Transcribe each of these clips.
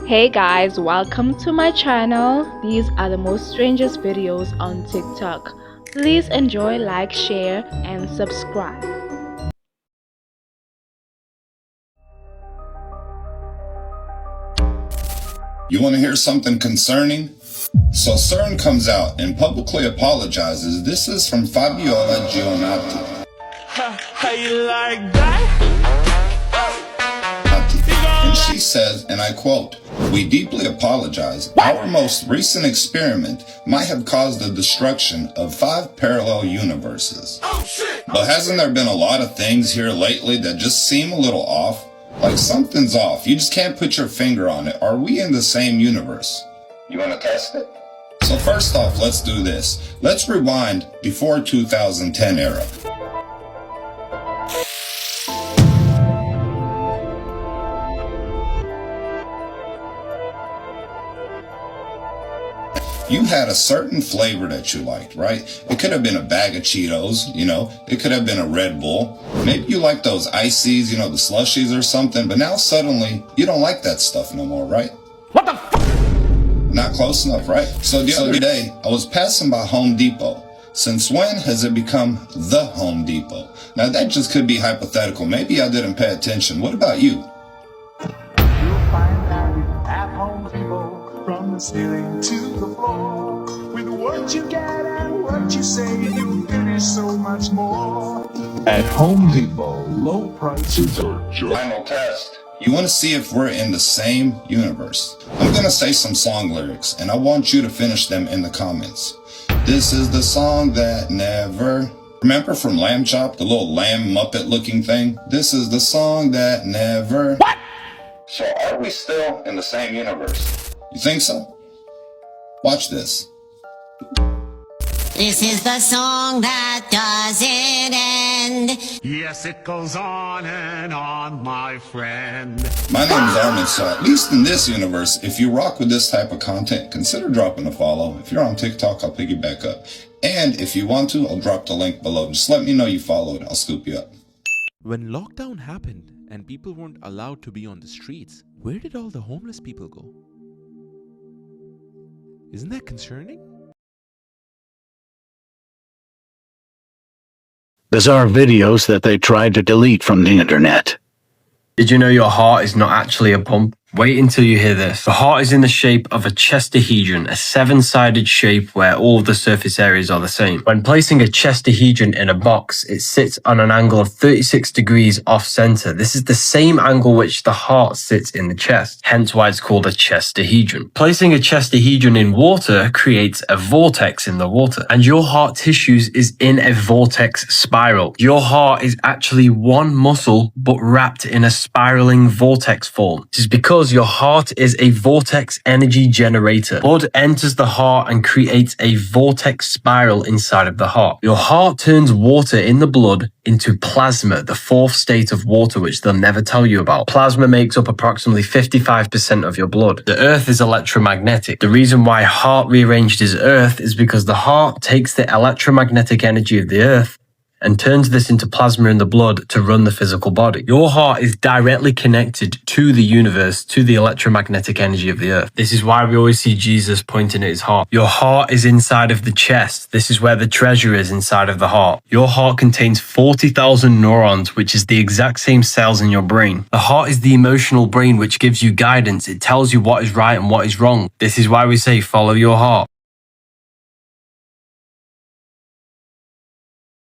Hey guys, welcome to my channel. These are the most strangest videos on TikTok. Please enjoy, like, share, and subscribe. You want to hear something concerning? So CERN comes out and publicly apologizes. This is from Fabiola Gionatti. How you like that? And she says, and I quote, "We deeply apologize. Our most recent experiment might have caused the destruction of 5 parallel universes. But hasn't there been a lot of things here lately that just seem a little off? Like something's off. You just can't put your finger on it. Are we in the same universe? You want to test it? So first off, let's do this. Let's rewind before 2010 era. You had a certain flavor that you liked, right? It could have been a bag of Cheetos, it could have been a Red Bull. Maybe you like those ices, the slushies or something, but now suddenly you don't like that stuff no more, right? What the f? Not close enough, right? So the other day, I was passing by Home Depot. Since when has it become the Home Depot? Now that just could be hypothetical. Maybe I didn't pay attention. What about you? You'll find that at Home Depot, from the ceiling to the floor, with what you get and what you say, you'll finish so much more. At Home Depot, low prices are just... Final test. You want to see if we're in the same universe. I'm going to say some song lyrics, and I want you to finish them in the comments. This is the song that never... Remember from Lamb Chop, the little lamb Muppet looking thing? This is the song that never... What? So are we still in the same universe? You think so? Watch this. This is the song that doesn't end. Yes, it goes on and on, my friend. My name is Armin, so at least in this universe, if you rock with this type of content, consider dropping a follow. If you're on TikTok, I'll pick you back up. And if you want to, I'll drop the link below. Just let me know you followed. I'll scoop you up. When lockdown happened and people weren't allowed to be on the streets, where did all the homeless people go? Isn't that concerning? Bizarre videos that they tried to delete from the internet. Did you know your heart is not actually a pump? Wait until you hear this. The heart is in the shape of a chestahedron, a 7-sided shape where all of the surface areas are the same. When placing a chestahedron in a box, it sits on an angle of 36 degrees off center. This is the same angle which the heart sits in the chest, hence why it's called a chestahedron. Placing a chestahedron in water creates a vortex in the water, and your heart tissues is in a vortex spiral. Your heart is actually one muscle but wrapped in a spiraling vortex form. This is because your heart is a vortex energy generator. Blood enters the heart and creates a vortex spiral inside of the heart. Your heart turns water in the blood into plasma, the 4th state of water, which they'll never tell you about. Plasma makes up approximately 55% of your blood. The earth is electromagnetic. The reason why heart rearranged is earth is because the heart takes the electromagnetic energy of the earth and turns this into plasma in the blood to run the physical body. Your heart is directly connected to the universe, to the electromagnetic energy of the earth. This is why we always see Jesus pointing at his heart. Your heart is inside of the chest. This is where the treasure is, inside of the heart. Your heart contains 40,000 neurons, which is the exact same cells in your brain. The heart is the emotional brain which gives you guidance. It tells you what is right and what is wrong. This is why we say follow your heart.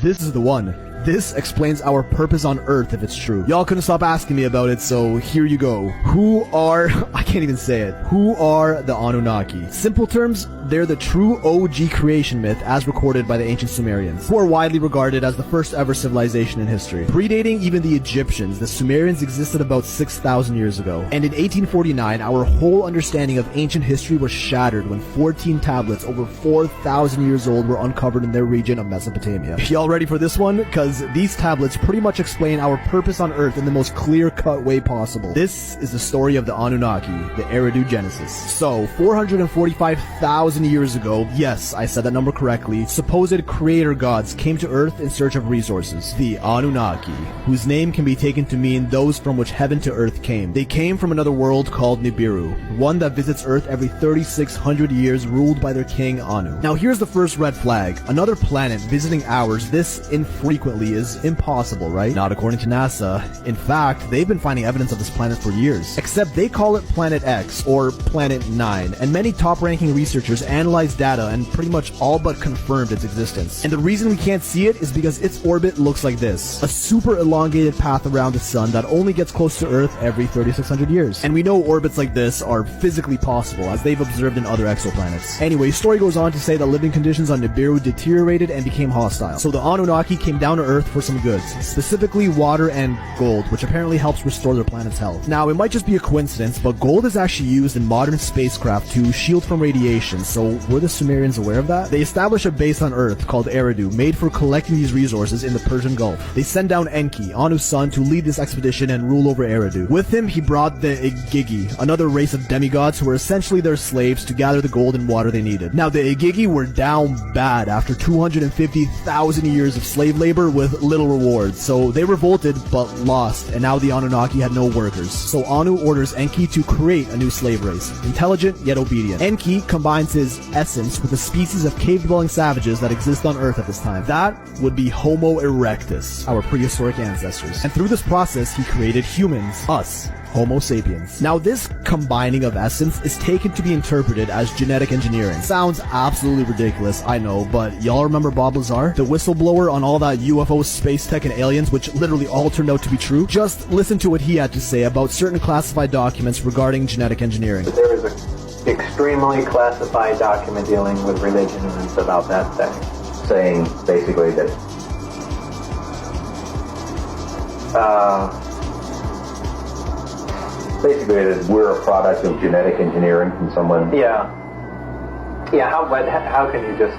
This is the one. This explains our purpose on Earth if it's true. Y'all couldn't stop asking me about it, so here you go. Who are... I can't even say it. Who are the Anunnaki? Simple terms, they're the true OG creation myth as recorded by the ancient Sumerians, who are widely regarded as the first ever civilization in history. Predating even the Egyptians, the Sumerians existed about 6,000 years ago. And in 1849, our whole understanding of ancient history was shattered when 14 tablets over 4,000 years old were uncovered in their region of Mesopotamia. Y'all ready for this one? Cause because these tablets pretty much explain our purpose on Earth in the most clear-cut way possible. This is the story of the Anunnaki, the Eridu Genesis. So, 445,000 years ago, yes, I said that number correctly, supposed creator gods came to Earth in search of resources. The Anunnaki, whose name can be taken to mean those from which heaven to Earth came. They came from another world called Nibiru, one that visits Earth every 3,600 years, ruled by their king Anu. Now here's the first red flag. Another planet visiting ours this infrequently is impossible, right? Not according to NASA. In fact, they've been finding evidence of this planet for years. Except they call it Planet X, or Planet 9, and many top-ranking researchers analyzed data and pretty much all but confirmed its existence. And the reason we can't see it is because its orbit looks like this. A super elongated path around the sun that only gets close to Earth every 3,600 years. And we know orbits like this are physically possible, as they've observed in other exoplanets. Anyway, story goes on to say that living conditions on Nibiru deteriorated and became hostile. So the Anunnaki came down to Earth for some goods, specifically water and gold, which apparently helps restore their planet's health. Now, it might just be a coincidence, but gold is actually used in modern spacecraft to shield from radiation, so were the Sumerians aware of that? They established a base on Earth called Eridu, made for collecting these resources in the Persian Gulf. They send down Enki, Anu's son, to lead this expedition and rule over Eridu. With him, he brought the Igigi, another race of demigods who were essentially their slaves to gather the gold and water they needed. Now, the Igigi were down bad after 250,000 years of slave labor with little reward, so they revolted but lost, and now the Anunnaki had no workers. So Anu orders Enki to create a new slave race, intelligent yet obedient. Enki combines his essence with a species of cave-dwelling savages that exist on Earth at this time. That would be Homo erectus, our prehistoric ancestors. And through this process, he created humans, us, Homo sapiens. Now, this combining of essence is taken to be interpreted as genetic engineering. Sounds absolutely ridiculous, I know, but y'all remember Bob Lazar? The whistleblower on all that UFO, space tech, and aliens, which literally all turned out to be true? Just listen to what he had to say about certain classified documents regarding genetic engineering. There is an extremely classified document dealing with religion, and it's about that thing, saying basically that we're a product of genetic engineering from someone. Yeah. How can you just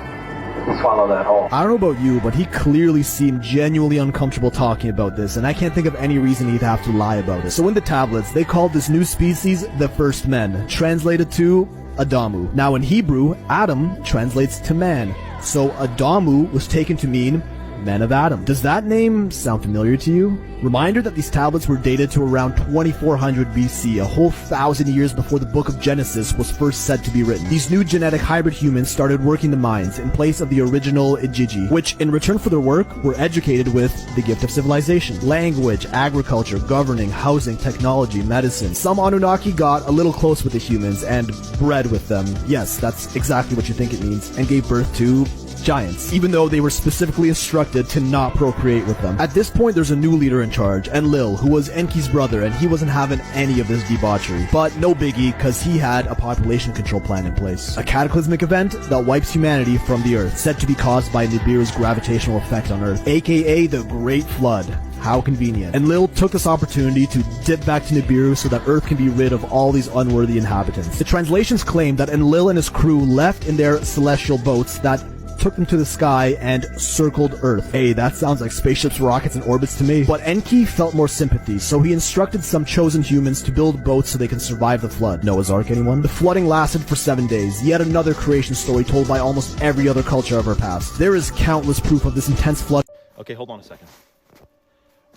swallow that whole? I don't know about you, but he clearly seemed genuinely uncomfortable talking about this, and I can't think of any reason he'd have to lie about it. So in the tablets, they called this new species the first men, translated to Adamu. Now in Hebrew, Adam translates to man, so Adamu was taken to mean men of Adam. Does that name sound familiar to you? Reminder that these tablets were dated to around 2400 BC, a whole 1,000 years before the book of Genesis was first said to be written. These new genetic hybrid humans started working the mines in place of the original Igigi, which in return for their work were educated with the gift of civilization. Language, agriculture, governing, housing, technology, medicine. Some Anunnaki got a little close with the humans and bred with them. Yes, that's exactly what you think it means, and gave birth to giants, even though they were specifically instructed to not procreate with them. At this point, there's a new leader in charge, Enlil, who was Enki's brother, and he wasn't having any of this debauchery. But no biggie, because he had a population control plan in place. A cataclysmic event that wipes humanity from the Earth, said to be caused by Nibiru's gravitational effect on Earth, aka the Great Flood. How convenient. Enlil took this opportunity to dip back to Nibiru so that Earth can be rid of all these unworthy inhabitants. The translations claim that Enlil and his crew left in their celestial boats that took them to the sky and circled Earth. Hey, that sounds like spaceships, rockets, and orbits to me. But Enki felt more sympathy, so he instructed some chosen humans to build boats so they can survive the flood. Noah's Ark, anyone? The flooding lasted for 7 days, yet another creation story told by almost every other culture of our past. There is countless proof of this intense flood. Okay, hold on a second.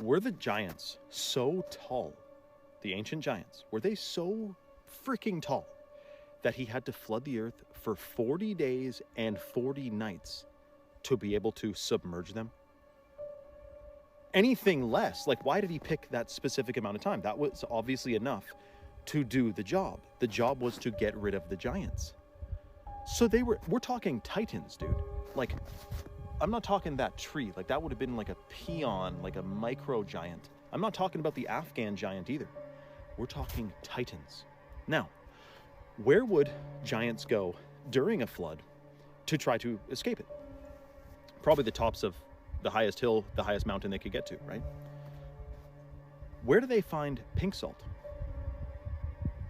Were the giants so tall, the ancient giants, were they so freaking tall that he had to flood the earth for 40 days and 40 nights to be able to submerge them? Anything less, like, why did he pick that specific amount of time? That was obviously enough to do the job. The job was to get rid of the giants. So we're talking titans, dude. Like, I'm not talking that tree. Like, that would have been like a peon, like a micro giant. I'm not talking about the Afghan giant either. We're talking titans. Now, where would giants go during a flood to try to escape it? Probably the tops of the highest hill, the highest mountain they could get to, right? Where do they find pink salt?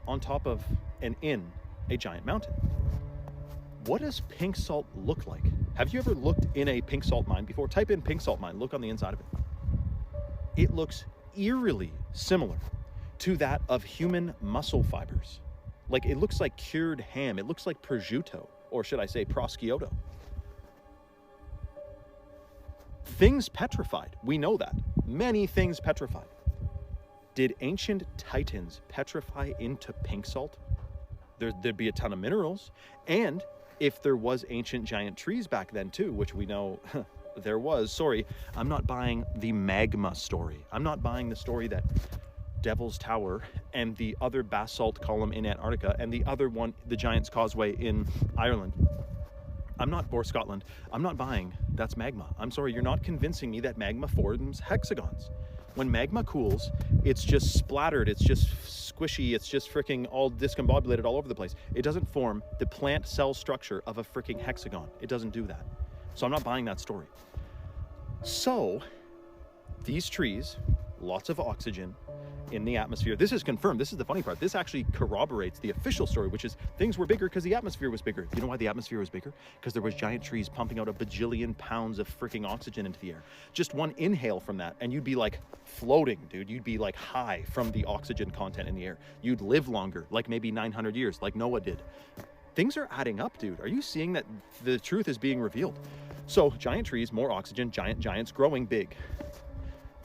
On top of and in a giant mountain. What does pink salt look like? Have you ever looked in a pink salt mine before? Type in pink salt mine, look on the inside of it. It looks eerily similar to that of human muscle fibers. Like, it looks like cured ham. It looks like prosciutto, or should I say prosciutto. Things petrified. We know that. Many things petrified. Did ancient titans petrify into pink salt? There'd be a ton of minerals. And if there was ancient giant trees back then too, which we know there was. Sorry, I'm not buying the magma story. I'm not buying the story that Devil's Tower and the other basalt column in Antarctica and the other one, the Giant's Causeway in Ireland. Or Scotland. I'm not buying that's magma. I'm sorry, you're not convincing me that magma forms hexagons. When magma cools, it's just splattered, it's just squishy, it's just freaking all discombobulated all over the place. It doesn't form the plant cell structure of a freaking hexagon. It doesn't do that. So I'm not buying that story. So, these trees, lots of oxygen in the atmosphere. This is confirmed. This is the funny part. This actually corroborates the official story, which is things were bigger because the atmosphere was bigger. You know why the atmosphere was bigger? Because there was giant trees pumping out a bajillion pounds of freaking oxygen into the air. Just one inhale from that, and you'd be like floating, dude. You'd be like high from the oxygen content in the air. You'd live longer, like maybe 900 years, like Noah did. Things are adding up, dude. Are you seeing that the truth is being revealed? So, giant trees, more oxygen, giants growing big.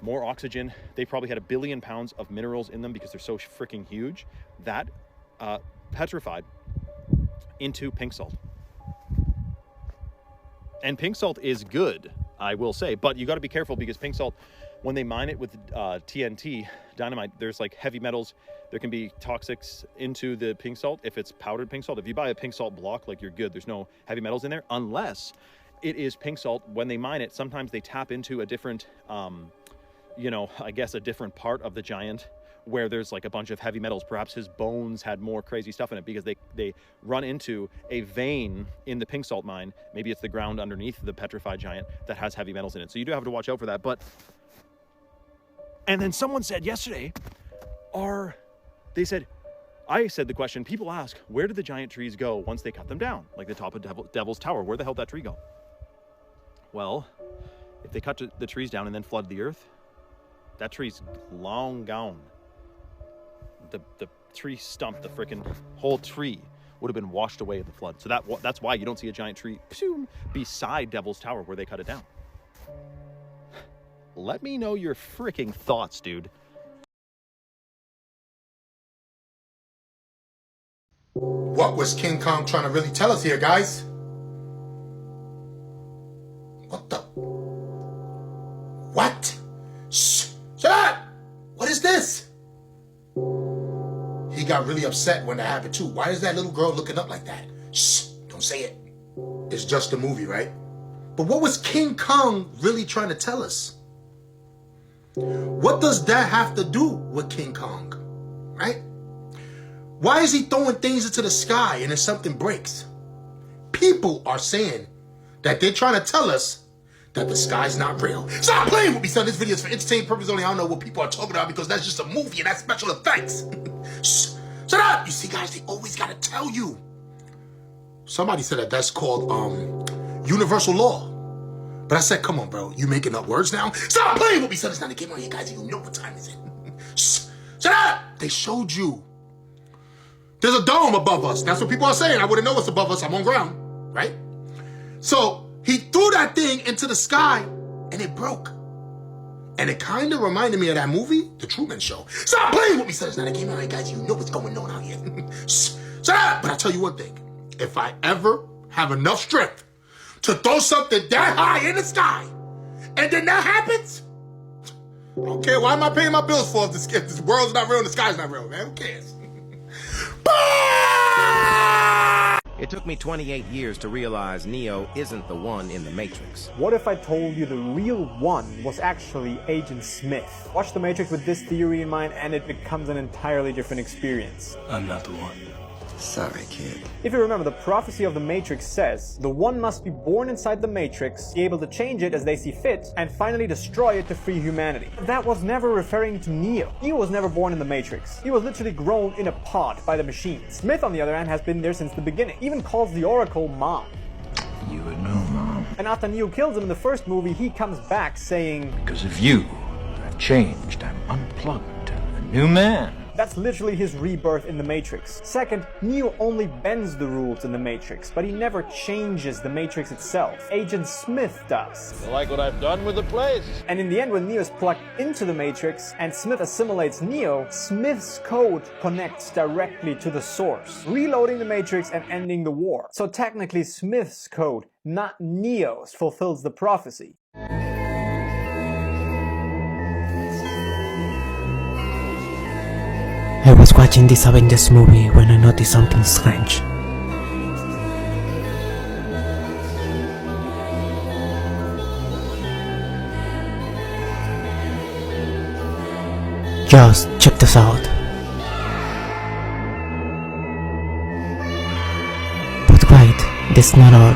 More oxygen. They probably had 1 billion pounds of minerals in them because they're so freaking huge. That petrified into pink salt. And pink salt is good, I will say, but you got to be careful because pink salt, when they mine it with TNT, dynamite, there's like heavy metals. There can be toxics into the pink salt if it's powdered pink salt. If you buy a pink salt block, like, you're good. There's no heavy metals in there unless it is pink salt. When they mine it, sometimes they tap into a different I guess a different part of the giant where there's like a bunch of heavy metals. Perhaps his bones had more crazy stuff in it because they run into a vein in the pink salt mine. Maybe it's the ground underneath the petrified giant that has heavy metals in it. So you do have to watch out for that. And then someone said yesterday, I said the question, people ask, where did the giant trees go once they cut them down? Like the top of Devil's Tower, where the hell did that tree go? Well, if they cut the trees down and then flood the earth, that tree's long gone. The tree stump, the freaking whole tree would have been washed away in the flood. So that's why you don't see a giant tree beside Devil's Tower where they cut it down. Let me know your freaking thoughts, dude. What was King Kong trying to really tell us here, guys? What the? What? Shh! Shut up! What is this? He got really upset when that happened too. Why is that little girl looking up like that? Shh! Don't say it. It's just a movie, right? But what was King Kong really trying to tell us? What does that have to do with King Kong? Right? Why is he throwing things into the sky and then something breaks? People are saying that they're trying to tell us that the sky's not real. Stop playing with me, son. This video is for entertainment purposes only. I don't know what people are talking about because that's just a movie and that's special effects. Shh. Shut up. You see, guys, they always got to tell you. Somebody said that that's called universal law. But I said, come on, bro. You making up words now? Stop playing with me, son. It's not a game on here, guys. You know what time is it. Shh. Shut up. They showed you. There's a dome above us. That's what people are saying. I wouldn't know what's above us. I'm on ground, right? So he threw that thing into the sky and it broke. And it kind of reminded me of that movie, The Truman Show. Stop playing with me, son. It's not a game. All right, guys, you know what's going on out here. Shh. Shut up. But I'll tell you one thing. If I ever have enough strength to throw something that high in the sky and then that happens, I don't care. Why am I paying my bills for if this world's not real and the sky's not real, man? Who cares? It took me 28 years to realize Neo isn't the one in the Matrix. What if I told you the real one was actually Agent Smith? Watch the Matrix with this theory in mind and it becomes an entirely different experience. I'm not the one. Sorry, kid. If you remember, the prophecy of the Matrix says the one must be born inside the Matrix, be able to change it as they see fit, and finally destroy it to free humanity. That was never referring to Neo. Neo was never born in the Matrix. He was literally grown in a pod by the machines. Smith, on the other hand, has been there since the beginning. Even calls the Oracle Mom. You would know, Mom. And after Neo kills him in the first movie, he comes back saying, "Because of you, I've changed. I'm unplugged. A new man." That's literally his rebirth in the Matrix. Second, Neo only bends the rules in the Matrix, but he never changes the Matrix itself. Agent Smith does. You like what I've done with the place? And in the end, when Neo is plugged into the Matrix and Smith assimilates Neo, Smith's code connects directly to the source, reloading the Matrix and ending the war. So technically, Smith's code, not Neo's, fulfills the prophecy. I was watching this Avengers movie when I noticed something strange. Just check this out. But wait, that's not all.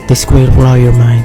This will blow your mind.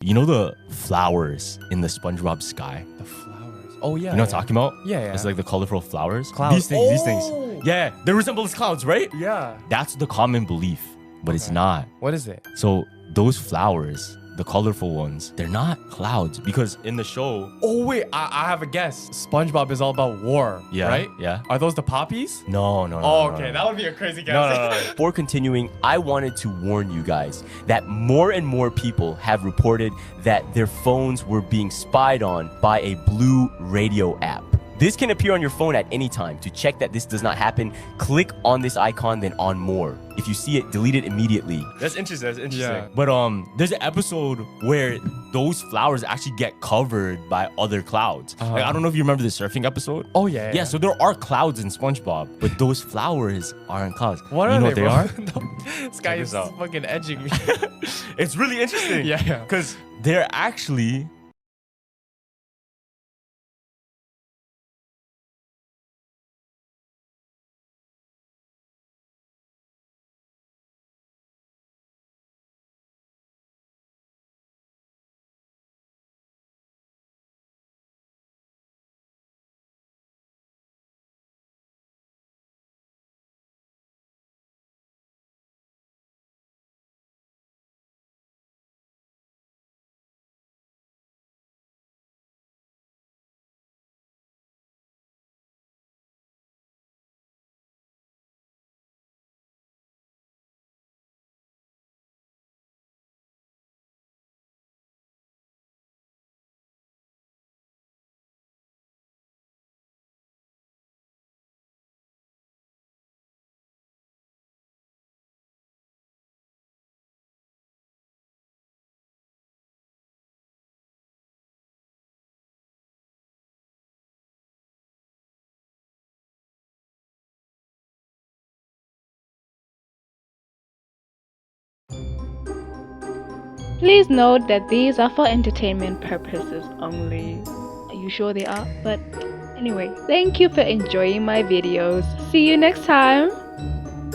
You know the flowers in the SpongeBob sky? The flowers. Oh yeah. You know what I'm talking about? Yeah, yeah. It's like the colorful flowers. Clouds. These things, these Oh! things. Yeah, they resemble clouds, right? Yeah. That's the common belief, but it's not. What is it? So those flowers, the colorful ones, they're not clouds because in the show. Oh wait, I have a guess. SpongeBob is all about war, Yeah, right? yeah. Are those the poppies? No, no, no. Oh, no, okay, no. that would be a crazy guess. No. Before continuing, I wanted to warn you guys that more and more people have reported that their phones were being spied on by a blue radio app. This can appear on your phone at any time. To check that this does not happen, click on this icon, then on more. If you see it, delete it immediately. That's interesting. That's interesting. Yeah. But there's an episode where those flowers actually get covered by other clouds. Like, I don't know if you remember the surfing episode. Oh yeah. Yeah, so there are clouds in SpongeBob, but those flowers aren't clouds. What you are know they, what bro? they are? This guy Check is this out. fucking edging me. It's really interesting. Yeah. Because they're actually Please note that these are for entertainment purposes only. Are you sure they are? But Anyway, thank you for enjoying my videos. See you next time.